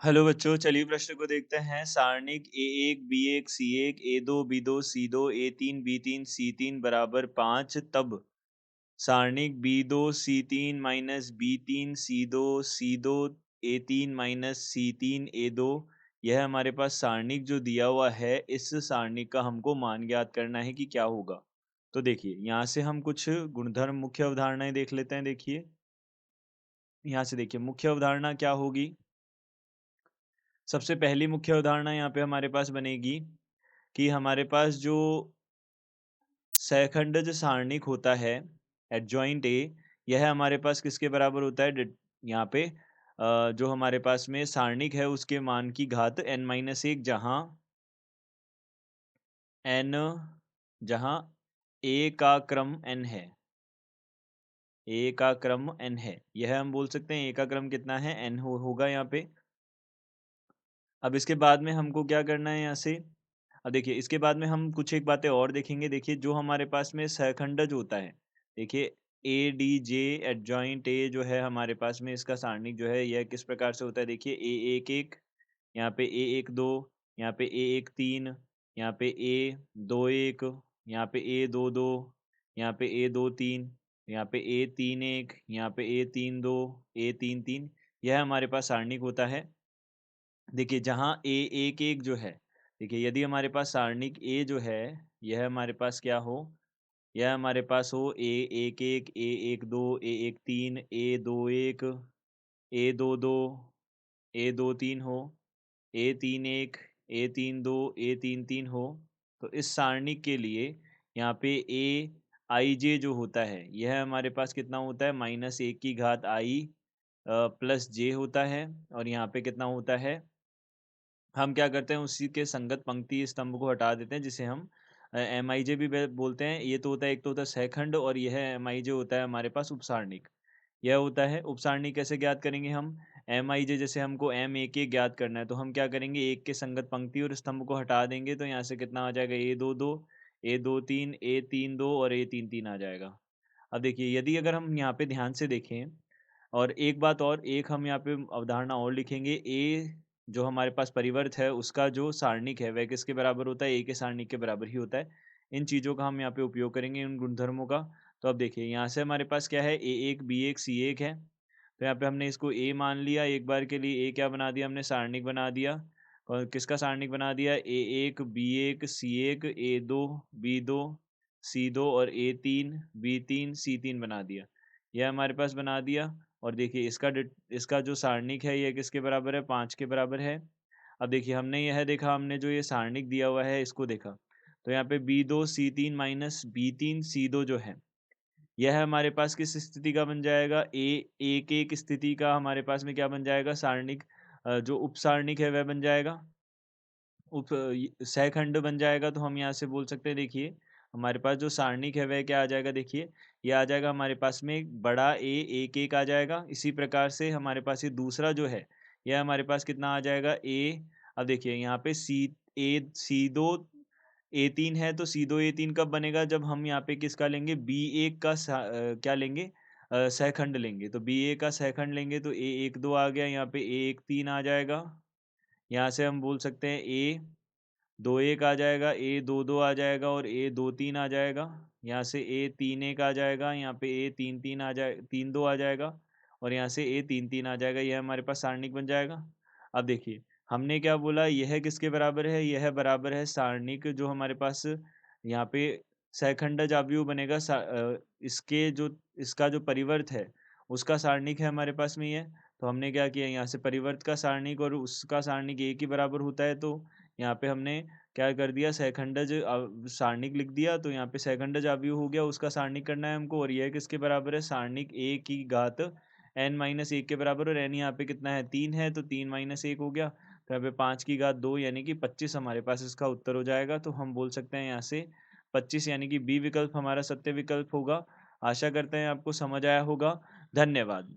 Hello बच्चों, चलिए प्रश्न को देखते हैं। सारणिक a1 b1 c1 a2 b2 c2 a3 b3 c3 बराबर 5 तब सारणिक b2 c3 minus b3 c2 c2 a3 minus c3 a2। यह हमारे पास सारणिक जो दिया हुआ है, इस सारणिक का हमको मान ज्ञात करना है कि क्या होगा। तो देखिए, यहाँ से हम कुछ गुणधर्म मुख्य अवधारणाएं देख लेते हैं। देखिए, यहाँ से देखिए मुख्य अवधारणा क्या होगी। सबसे पहली मुख्य अवधारणा यहाँ पे हमारे पास बनेगी कि हमारे पास जो सहखंडज सारणिक होता है एडजॉइंट ए, यह हमारे पास किसके बराबर होता है। यहाँ पे जो हमारे पास में सारणिक है उसके मान की घात n-1, n जहाँ a का क्रम n है। a का क्रम n है, यह हम बोल सकते हैं a का क्रम कितना है, n होगा यहाँ पे। अब इसके बाद में हमको क्या करना है यहाँ से। अब देखिए, इसके बाद में हम कुछ एक बातें और देखेंगे। देखिए, जो हमारे पास में सहखंडज होता है, देखिए A D J adjoint A जो है हमारे पास में, इसका सारणिक जो है यह किस प्रकार से होता है। देखिए, a11, यहाँ पे a12, यहाँ पे a13, यहाँ पे a21, यहाँ पे a22, यहाँ पे a23, यहाँ पे a31, यहाँ पे a32, a33, यह हमारे पास सारणिक होता है। देखिए, जहाँ a11 जो है, देखिए यदि हमारे पास सारणिक ए जो है, यह हमारे पास क्या हो, यह हमारे पास हो a11, a12, a13, a21, a22, a23 हो, a31, a32, a33 हो। तो इस सारणी के लिए यहाँ पे ए आई जे जो होता है, यह हमारे पास कितना होता है, -1 की घात आई प्लस जे होता है। और यहाँ पे कितना होता है, हम क्या करते हैं, उसी के संगत पंक्ति स्तंभ को हटा देते हैं, जिसे हम एम आई जे भी बोलते हैं। ये तो होता है, एक तो होता है सहखंड, और यह एम आई जे होता है हमारे पास उपसारणिक। यह होता है उपसारणिक। कैसे ज्ञात करेंगे हम, एम आई जे जैसे हमको एम ए के ज्ञात करना है, तो हम क्या करेंगे, एक के संगत पंक्ति और स्तंभ को हटा देंगे। तो यहाँ से कितना आ जाएगा, a22, a23, a32 और a33 आ जाएगा। अब देखिए, यदि अगर हम यहाँ पे ध्यान से देखें, और एक बात और, एक हम यहाँ पे अवधारणा और लिखेंगे, ए जो हमारे पास परिवर्त है उसका जो सारणिक है वह किसके बराबर होता है, ए के सारणिक के बराबर ही होता है। इन चीज़ों का हम यहाँ पे उपयोग करेंगे, इन गुणधर्मों का। तो अब देखिए, यहाँ से हमारे पास क्या है, a1 b1 c1 है। तो यहाँ पे हमने इसको a मान लिया, एक बार के लिए a क्या बना दिया हमने, सारणिक बना दिया। और किसका सारणिक बना दिया, a1 b1 c1 a2 b2 c2 और a3 b3 c3 बना दिया। यह हमारे पास बना दिया। और देखिए, इसका जो सारणिक है यह किसके बराबर है, 5 के बराबर है। अब देखिए, हमने यह देखा, हमने जो ये सारणिक दिया हुआ है इसको देखा, तो यहाँ पे b2 c3 minus b3 c2 जो है, यह हमारे पास किस स्थिति का बन जाएगा, एक एक स्थिति का हमारे पास में क्या बन जाएगा, सारणिक जो उपसारणिक है वह बन जाएगा, सहखंड बन जाएगा। तो हम यहाँ से बोल सकते हैं, देखिए हमारे पास जो सारणिक है वह क्या आ जाएगा, देखिए ये आ जाएगा हमारे पास में एक बड़ा ए एक एक आ जाएगा। इसी प्रकार से हमारे पास ये दूसरा जो है, यह हमारे पास कितना आ जाएगा, ए। अब देखिए, यहाँ पे सी दो ए3 है, तो सी2 ए3 कब बनेगा, जब हम यहाँ पे किसका लेंगे, बी1 का क्या लेंगे, सहखंड लेंगे। तो बी1 का सहखंड लेंगे तो ए12 आ गया, यहाँ पे ए13 आ जाएगा। यहाँ से हम बोल सकते हैं A21 आ जाएगा, A22 आ जाएगा और A23 आ जाएगा। यहाँ से A31 आ जाएगा, यहाँ पे A33 आ जाए 32 आ जाएगा, और यहाँ से A33 आ जाएगा। यह हमारे पास सारणिक बन जाएगा। अब देखिए, हमने क्या बोला, यह किसके बराबर है, यह बराबर है सारणिक जो हमारे पास यहाँ पे सहखंडज अवयव बनेगा। इसका जो परिवर्त है उसका सारणिक है हमारे पास में यह। तो हमने क्या किया, यहाँ से परिवर्त का सारणिक और उसका सारणिक एक ही बराबर होता है, तो यहाँ पे हमने क्या कर दिया, सहखंडज सारणिक लिख दिया। तो यहाँ पे सहखंडज अवयव हो गया, उसका सारणिक करना है हमको, और यह किसके बराबर है, सारणिक ए की घात n-1 के बराबर। और n यहाँ पे कितना है, 3 है, तो 3-1 हो गया। तो यहाँ पे 5 की घात 2 यानी कि 25 हमारे पास इसका उत्तर हो जाएगा। तो हम बोल सकते हैं यहाँ से 25 यानी कि बी विकल्प हमारा सत्य विकल्प होगा। आशा करते हैं आपको समझ आया होगा। धन्यवाद।